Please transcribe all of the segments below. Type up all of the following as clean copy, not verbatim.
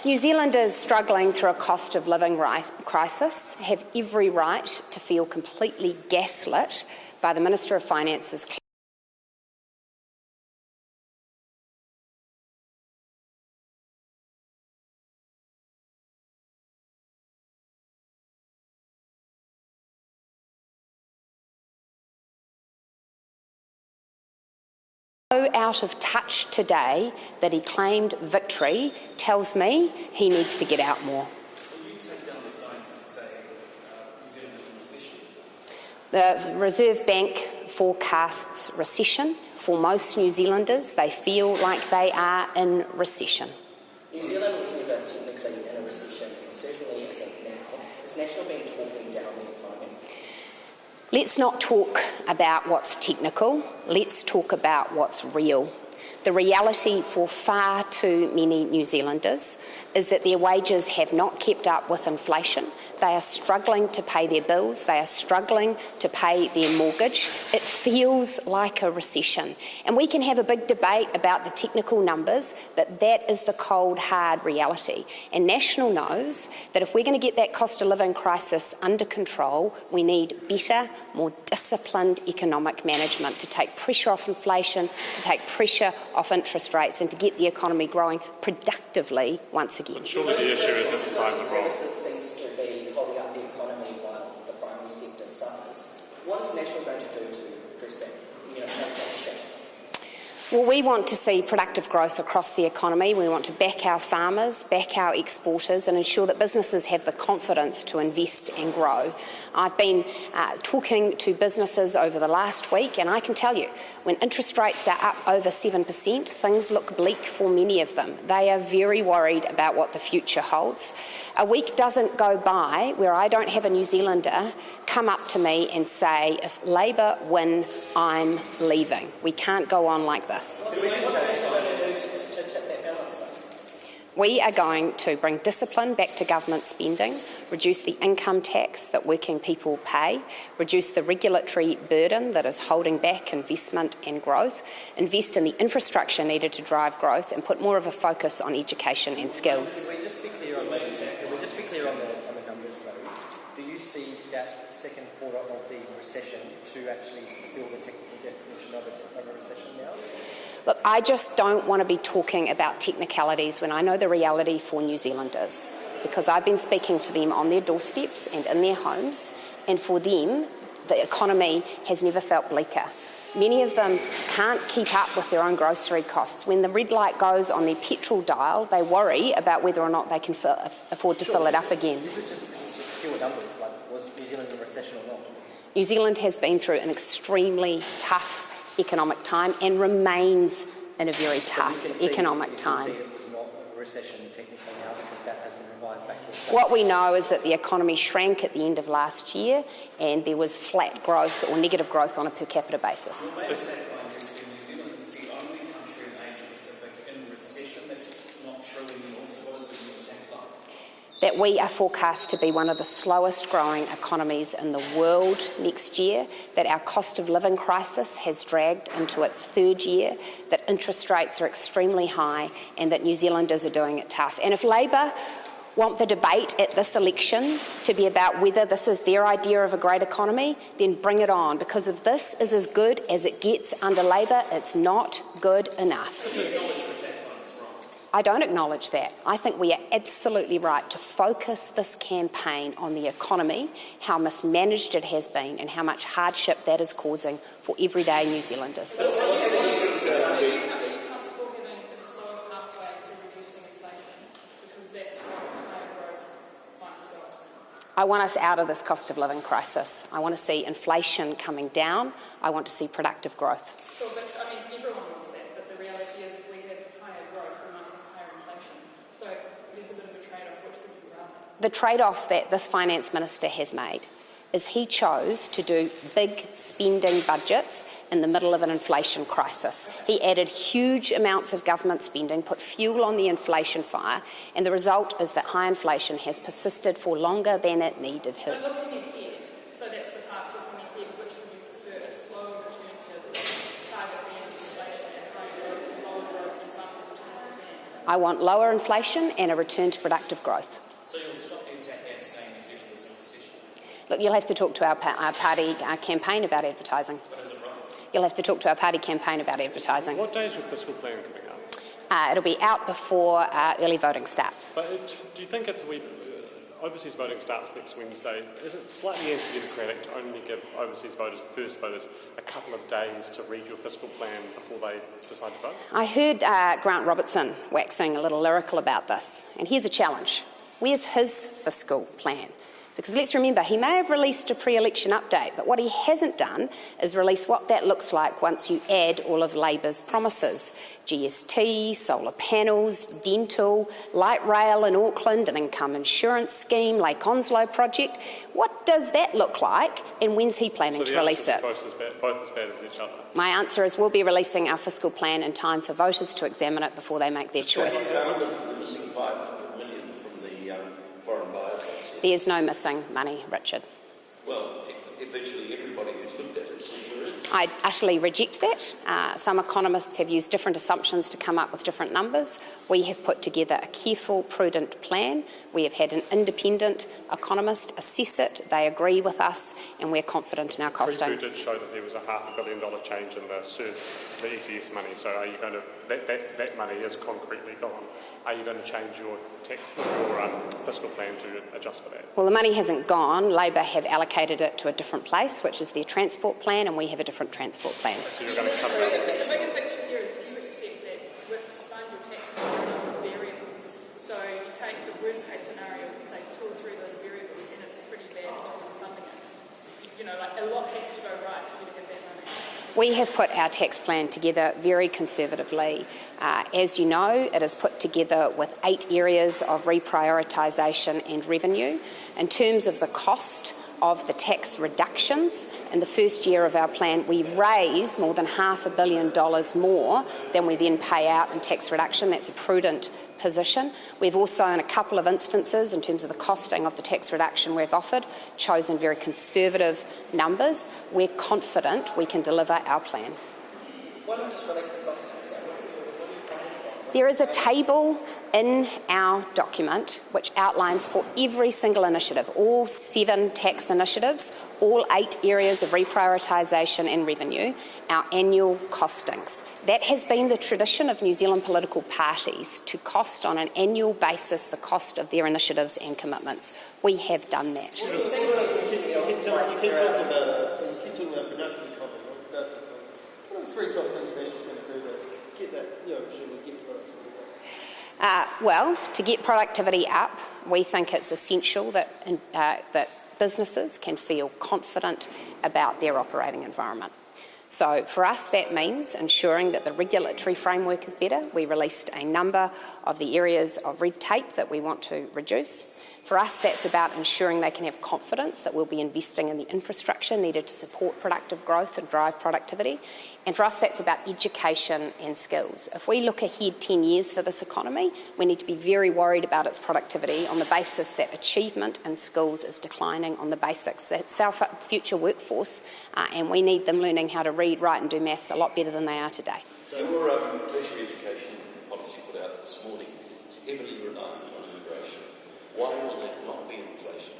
New Zealanders struggling through a cost of living crisis have every right to feel completely gaslit by the Minister of Finance's so out of touch today that he claimed victory tells me he needs to get out more. Will you take down the signs that say New Zealand is in recession? The Reserve Bank forecasts recession. For most New Zealanders, they feel like they are in recession. New Zealand is never technically in a recession, and certainly isn't now. Is National Bank talking down the economy? Let's not talk about what's technical, let's talk about what's real. The reality for far too many New Zealanders is that their wages have not kept up with inflation. They are struggling to pay their bills. They are struggling to pay their mortgage. It feels like a recession. And we can have a big debate about the technical numbers, but that is the cold, hard reality. And National knows that if we're going to get that cost of living crisis under control, we need better, more disciplined economic management to take pressure off inflation, to take pressure off interest rates, and to get the economy growing productively once again. Surely the issue is emphasising the role. Services seems to be holding up the economy while the primary sector suffers. What is National going to do to address that? Make that shift? Well, we want to see productive growth across the economy. We want to back our farmers, back our exporters, and ensure that businesses have the confidence to invest and grow. I've been talking to businesses over the last week, and I can tell you, when interest rates are up over 7%, things look bleak for many of them. They are very worried about what the future holds. A week doesn't go by where I don't have a New Zealander come up to me and say, if Labour win, I'm leaving. We can't go on like this. We are going to bring discipline back to government spending, reduce the income tax that working people pay, reduce the regulatory burden that is holding back investment and growth, invest in the infrastructure needed to drive growth, and put more of a focus on education and skills. Can we just be clear on the numbers, though? Do you see that second quarter of the recession to actually fulfil the technical definition of a recession now? Look, I just don't want to be talking about technicalities when I know the reality for New Zealanders, because I've been speaking to them on their doorsteps and in their homes, and for them, the economy has never felt bleaker. Many of them can't keep up with their own grocery costs. When the red light goes on their petrol dial, they worry about whether or not they can afford to fill it up again. This is just pure numbers, like was New Zealand in a recession or not? New Zealand has been through an extremely tough economic time and remains in a very tough economic time. It was not a recession technically now because that has been revised back to What we know is that the economy shrank at the end of last year and there was flat growth or negative growth on a per capita basis. New Zealand is the only country in Asia Pacific in recession. That's not true anymore. So what is it your take like? That we are forecast to be one of the slowest growing economies in the world next year, that our cost of living crisis has dragged into its third year, that interest rates are extremely high, and that New Zealanders are doing it tough. And if Labour want the debate at this election to be about whether this is their idea of a great economy, then bring it on, because if this is as good as it gets under Labour, it's not good enough. I don't acknowledge that. I think we are absolutely right to focus this campaign on the economy, how mismanaged it has been and how much hardship that is causing for everyday New Zealanders. I want us out of this cost of living crisis. I want to see inflation coming down. I want to see productive growth. Sure, but everyone wants that, but the reality is if we have higher growth, we might have higher inflation. So there's a bit of a trade-off. Which would you rather? The trade-off that this finance minister has made is he chose to do big spending budgets in the middle of an inflation crisis. He added huge amounts of government spending, put fuel on the inflation fire, and the result is that high inflation has persisted for longer than it needed to. But looking ahead, so that's the parts looking ahead, which would you prefer, a slower return to target the end of inflation and higher growth, lower growth and faster return to I want lower inflation and a return to productive growth. So you'll stop the attack ad saying New Zealand is in recession? Look, you'll have to talk to our party campaign about advertising. But is it right? You'll have to talk to our party campaign about advertising. What day is your fiscal plan coming up? It'll be out before early voting starts. But do you think overseas voting starts next Wednesday? Is it slightly anti-democratic to only give overseas voters, the first voters, a couple of days to read your fiscal plan before they decide to vote? I heard Grant Robertson waxing a little lyrical about this, and here's a challenge. Where's his fiscal plan? Because let's remember, he may have released a pre-election update, but what he hasn't done is release what that looks like once you add all of Labor's promises. GST, solar panels, dental, light rail in Auckland, an income insurance scheme, Lake Onslow project. What does that look like, and when's he planning to release it? Both as bad as each other. My answer is we'll be releasing our fiscal plan in time for voters to examine it before they make their choice. The missing 500 million from the foreign buyers. There's no missing money, Richard. Well, virtually everybody who's looked at it says there is. I utterly reject that. Some economists have used different assumptions to come up with different numbers. We have put together a careful, prudent plan. We have had an independent economist assess it. They agree with us, and we're confident in our costings. did show that there was a $500 million change in the ETS money. So are you going to, that money is concretely gone. Are you going to change your fiscal plan to adjust for that? Well, the money hasn't gone. Labor have allocated it to a different place, which is their transport plan, and we have a different transport plan. So you're going to cut it out? The bigger picture here is, do you accept that with to fund your tax variables, so you take the worst case scenario and say 2 or 3 of those variables, and it's pretty bad in terms of funding it? You know, like a lot has to go right for you to get that money. We have put our tax plan together very conservatively. As you know, it is put together with 8 areas of reprioritisation and revenue. In terms of the cost of the tax reductions, in the first year of our plan, we raise more than $500 million more than we then pay out in tax reduction. That's a prudent position. We've also, in a couple of instances, in terms of the costing of the tax reduction we've offered, chosen very conservative numbers. We're confident we can deliver our plan. Why not just release the costings? There is a table in our document which outlines for every single initiative, all 7 tax initiatives, all 8 areas of reprioritisation and revenue, our annual costings. That has been the tradition of New Zealand political parties, to cost on an annual basis the cost of their initiatives and commitments. We have done that. You keep talking about productive economy. What are the 3 top things National's going to do to get that, should we get productivity up? Well, to get productivity up, we think it's essential that businesses can feel confident about their operating environment. So for us, that means ensuring that the regulatory framework is better. We released a number of the areas of red tape that we want to reduce. For us, that's about ensuring they can have confidence that we'll be investing in the infrastructure needed to support productive growth and drive productivity. And for us, that's about education and skills. If we look ahead 10 years for this economy, we need to be very worried about its productivity on the basis that achievement in schools is declining on the basics. That's our future workforce, and we need them learning how to read, write and do maths a lot better than they are today. So your tertiary education policy put out this morning is heavily reliant on immigration. Why will that not be inflation?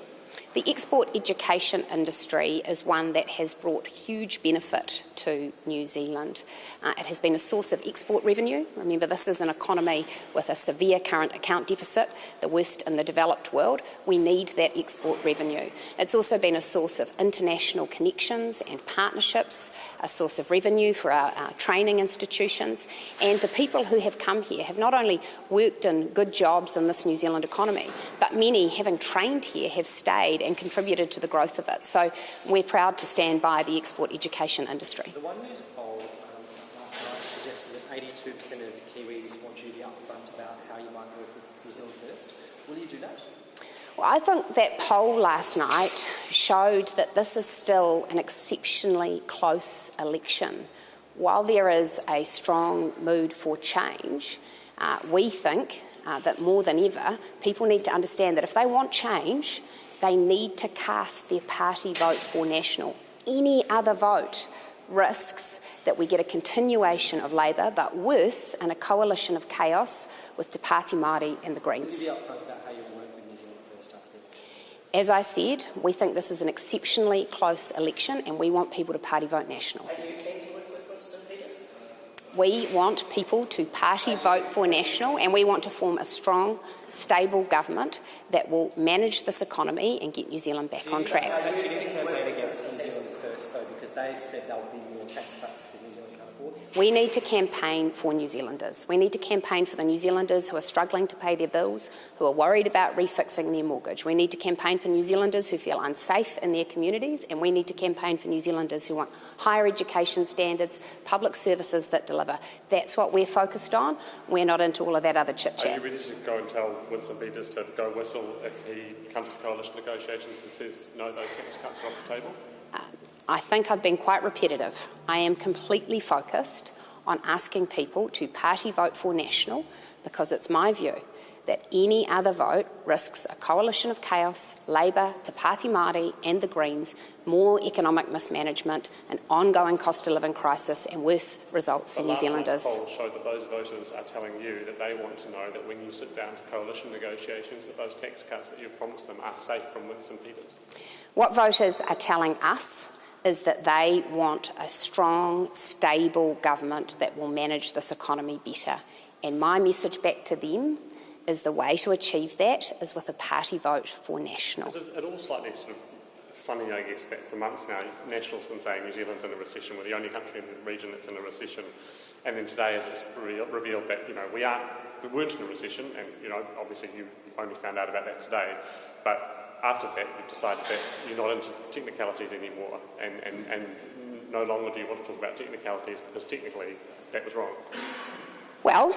The export education industry is one that has brought huge benefit to New Zealand. It has been a source of export revenue. Remember, this is an economy with a severe current account deficit, the worst in the developed world. We need that export revenue. It's also been a source of international connections and partnerships, a source of revenue for our training institutions. And the people who have come here have not only worked in good jobs in this New Zealand economy, but many, having trained here, have stayed and contributed to the growth of it. So we're proud to stand by the export education industry. The One News poll last night suggested that 82% of Kiwis want you to be upfront about how you might work with New Zealand First. Will you do that? Well, I think that poll last night showed that this is still an exceptionally close election. While there is a strong mood for change, we think that more than ever, people need to understand that if they want change, they need to cast their party vote for National. Any other vote risks that we get a continuation of Labour, but worse, in a coalition of chaos with Te Pāti Māori and the Greens. Will you be upfront about how you work with New Zealand First after that? As I said, we think this is an exceptionally close election and we want people to party vote national. Are you keen to work with Winston Peters? We want people to party vote for national, and we want to form a strong, stable government that will manage this economy and get New Zealand back on track. Do you need to campaign against New Zealand First, though, because they've said there'll be more tax cuts because New Zealand can't afford them? We need to campaign for New Zealanders. We need to campaign for the New Zealanders who are struggling to pay their bills, who are worried about refixing their mortgage. We need to campaign for New Zealanders who feel unsafe in their communities, and we need to campaign for New Zealanders who want higher education standards, public services that deliver. That's what we're focused on. We're not into all of that other chit-chat. Are you ready to go and tell Winston Peters to go whistle if he comes to coalition negotiations and says, no, those tax cuts are off the table? I think I've been quite repetitive. I am completely focused on asking people to party vote for national because it's my view that any other vote risks a coalition of chaos, Labour, Te Pāti Māori and the Greens, more economic mismanagement, an ongoing cost of living crisis and worse results for New Zealanders. The last polls showed that those voters are telling you that they want to know that when you sit down to coalition negotiations that those tax cuts that you've promised them are safe from Winston Peters. What voters are telling us is that they want a strong, stable government that will manage this economy better. And my message back to them is the way to achieve that is with a party vote for national. Is it all slightly sort of funny, I guess, that for months now, National's been saying New Zealand's in a recession, we're the only country in the region that's in a recession, and then today as it's revealed that, we weren't in a recession, and, obviously you only found out about that today, but after that you've decided that you're not into technicalities anymore, and no longer do you want to talk about technicalities because technically that was wrong. Well,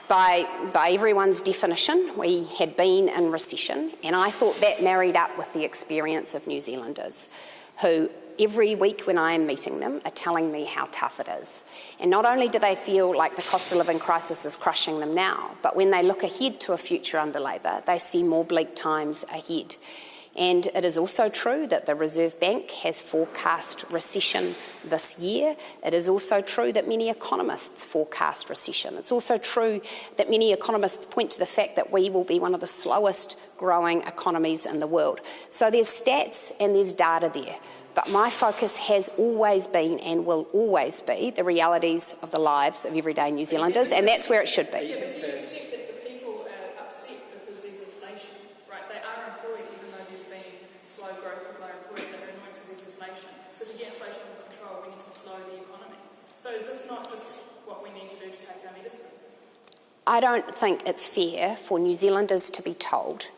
by everyone's definition, we had been in recession, and I thought that married up with the experience of New Zealanders who every week when I am meeting them are telling me how tough it is. And not only do they feel like the cost of living crisis is crushing them now, but when they look ahead to a future under Labour, they see more bleak times ahead. And it is also true that the Reserve Bank has forecast recession this year. It is also true that many economists forecast recession. It's also true that many economists point to the fact that we will be one of the slowest growing economies in the world. So there's stats and there's data there. But my focus has always been and will always be the realities of the lives of everyday New Zealanders, and that's where it should be. Yeah, but you accept that the people are upset because there's inflation, right? They are employed even though there's been slow growth of their employed, they're annoyed because there's inflation. So to get inflation under control, we need to slow the economy. So is this not just what we need to do to take our medicine? I don't think it's fair for New Zealanders to be told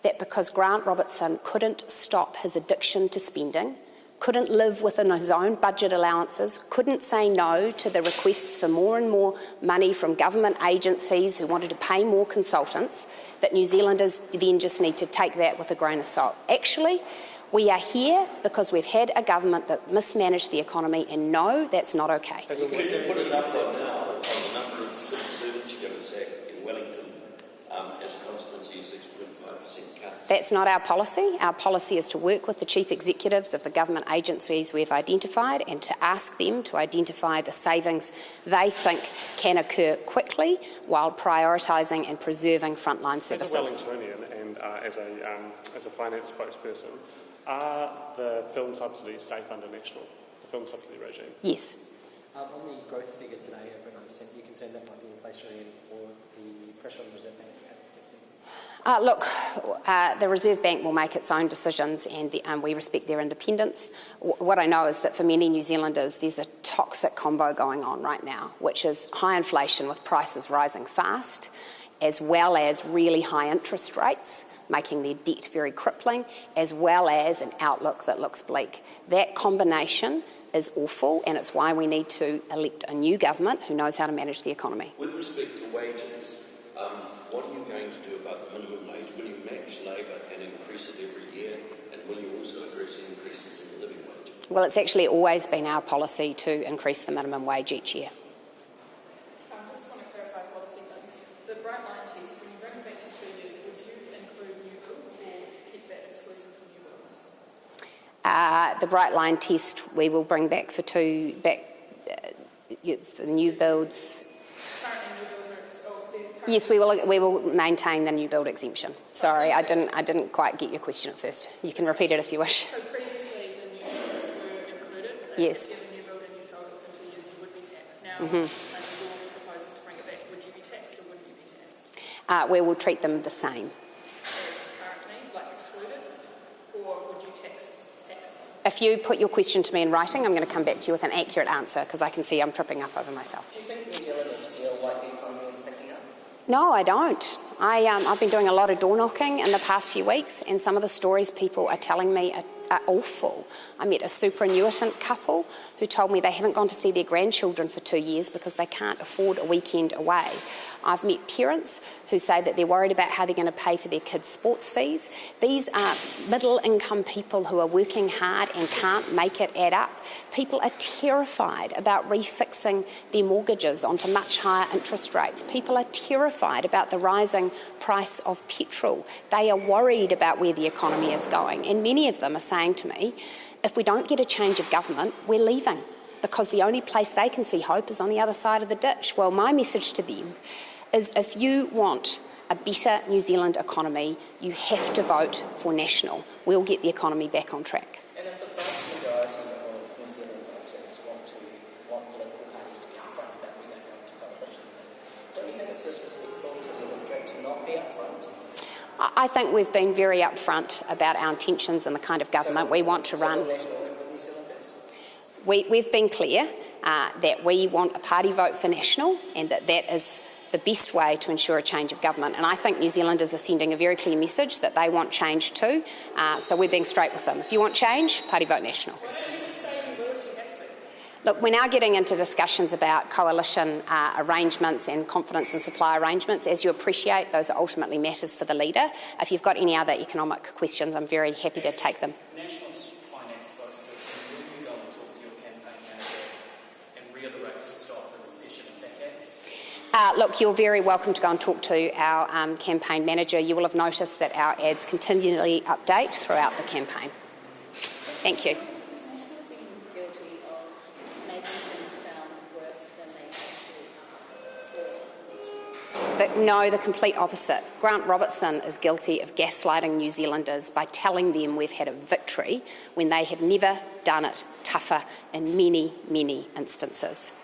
that because Grant Robertson couldn't stop his addiction to spending, couldn't live within his own budget allowances, couldn't say no to the requests for more and more money from government agencies who wanted to pay more consultants, that New Zealanders then just need to take that with a grain of salt. Actually, we are here because we've had a government that mismanaged the economy, and no, that's not okay. Can you put a number now on the number of civil servants you're going to sack in Wellington as a consequence of your 6.5% cuts? That's not our policy. Our policy is to work with the chief executives of the government agencies we've identified and to ask them to identify the savings they think can occur quickly while prioritising and preserving frontline services. As a Wellingtonian and as a finance spokesperson, are the film subsidies safe under National, the film subsidy regime? Yes. On the growth figure today of 9%, you concerned that might be inflationary or the pressure on the Reserve Bank at 16? Look, the Reserve Bank will make its own decisions and we respect their independence. What I know is that for many New Zealanders there's a toxic combo going on right now, which is high inflation with prices rising fast, as well as really high interest rates, making their debt very crippling, as well as an outlook that looks bleak. That combination is awful, and it's why we need to elect a new government who knows how to manage the economy. With respect to wages, what are you going to do about the minimum wage? Will you match Labour and increase it every year? And will you also address increases in the living wage? Well, it's actually always been our policy to increase the minimum wage each year. I just want to clarify policy. The bright line test, when you bring it back to 2 years, would you include new builds or keep that exclusion from new builds? The bright line test we will bring back for the new builds. Currently, new builds are Yes, we will maintain the new build exemption. Sorry, I didn't quite get your question at first. You can repeat it if you wish. So previously, the new builds were included. Yes. If you get a new build and you sold it within 2 years, you would be taxed. Now, you're proposing to bring it back. Would you be taxed or wouldn't you be taxed? We will treat them the same. As currently, like excluded, or would you tax them? If you put your question to me in writing, I'm going to come back to you with an accurate answer because I can see I'm tripping up over myself. Do you think New Zealanders feel like the economy is picking up? No, I don't. I've been doing a lot of door knocking in the past few weeks, and some of the stories people are telling me are awful. I met a superannuitant couple who told me they haven't gone to see their grandchildren for 2 years because they can't afford a weekend away. I've met parents who say that they're worried about how they're going to pay for their kids' sports fees. These are middle-income people who are working hard and can't make it add up. People are terrified about refixing their mortgages onto much higher interest rates. People are terrified about the rising price of petrol. They are worried about where the economy is going, and many of them are saying to me, if we don't get a change of government, we're leaving, because the only place they can see hope is on the other side of the ditch. Well, my message to them is if you want a better New Zealand economy, you have to vote for National. We'll get the economy back on track. And if the vast majority of New Zealand voters want political parties to be upfront about when they're going to coalition, don't you think it's disrespectful to the electorate to not be upfront? I think we've been very upfront about our intentions and the kind of government we want to run. We've been clear that we want a party vote for National, and that is the best way to ensure a change of government. And I think New Zealanders are sending a very clear message that they want change too. So we're being straight with them. If you want change, party vote National. Look, we're now getting into discussions about coalition arrangements and confidence and supply arrangements. As you appreciate, those are ultimately matters for the leader. If you've got any other economic questions, I'm very happy to take them. National's finance spokesperson, will you go and talk to your campaign manager and reiterate to stop the recession attack? Look, you're very welcome to go and talk to our campaign manager. You will have noticed that our ads continually update throughout the campaign. Thank you. But no, the complete opposite. Grant Robertson is guilty of gaslighting New Zealanders by telling them we've had a victory when they have never done it tougher in many, many instances.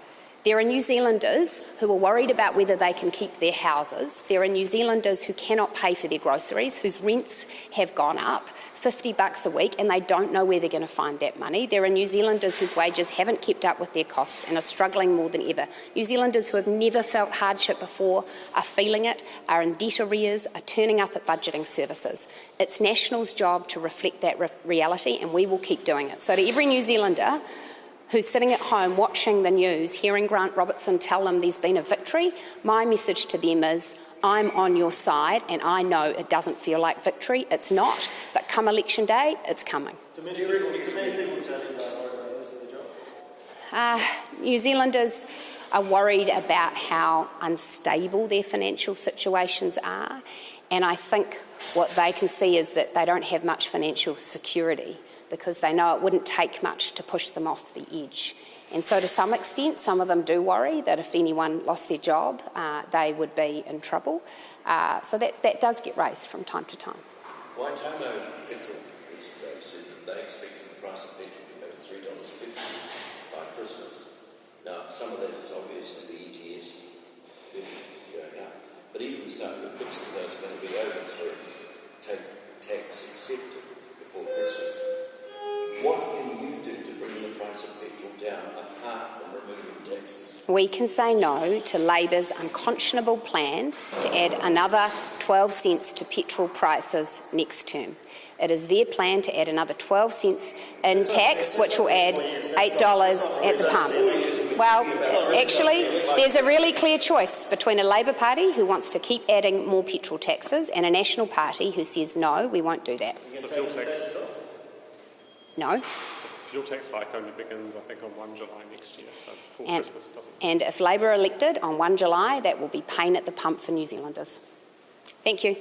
There are New Zealanders who are worried about whether they can keep their houses. There are New Zealanders who cannot pay for their groceries, whose rents have gone up $50 a week, and they don't know where they're going to find that money. There are New Zealanders whose wages haven't kept up with their costs and are struggling more than ever. New Zealanders who have never felt hardship before are feeling it, are in debt arrears, are turning up at budgeting services. It's National's job to reflect that reality, and we will keep doing it. So to every New Zealander who's sitting at home watching the news, hearing Grant Robertson tell them there's been a victory, my message to them is, I'm on your side, and I know it doesn't feel like victory. It's not, but come election day, it's coming. Do many people tell you they're losing their job? New Zealanders are worried about how unstable their financial situations are, and I think what they can see is that they don't have much financial security, because they know it wouldn't take much to push them off the edge. And so to some extent, some of them do worry that if anyone lost their job, they would be in trouble. So that does get raised from time to time. Waitomo Petrol yesterday said that they expected the price of petrol to go to $3.50 by Christmas. Now, some of that is obviously the ETS going up. But even so, it looks as though it's going to be over $3, tax accepted before Christmas. What can you do to bring the price of petrol down apart from removing taxes? We can say no to Labor's unconscionable plan to add another 12 cents to petrol prices next term. It is their plan to add another 12 cents in tax, which will add $8 at the pump. Well, actually, there's a really clear choice between a Labor Party who wants to keep adding more petrol taxes and a National Party who says, no, we won't do that. No. The fuel tax hike only begins, I think, on 1 July next year, so before Christmas doesn't. And if Labor are elected on 1 July, that will be pain at the pump for New Zealanders. Thank you.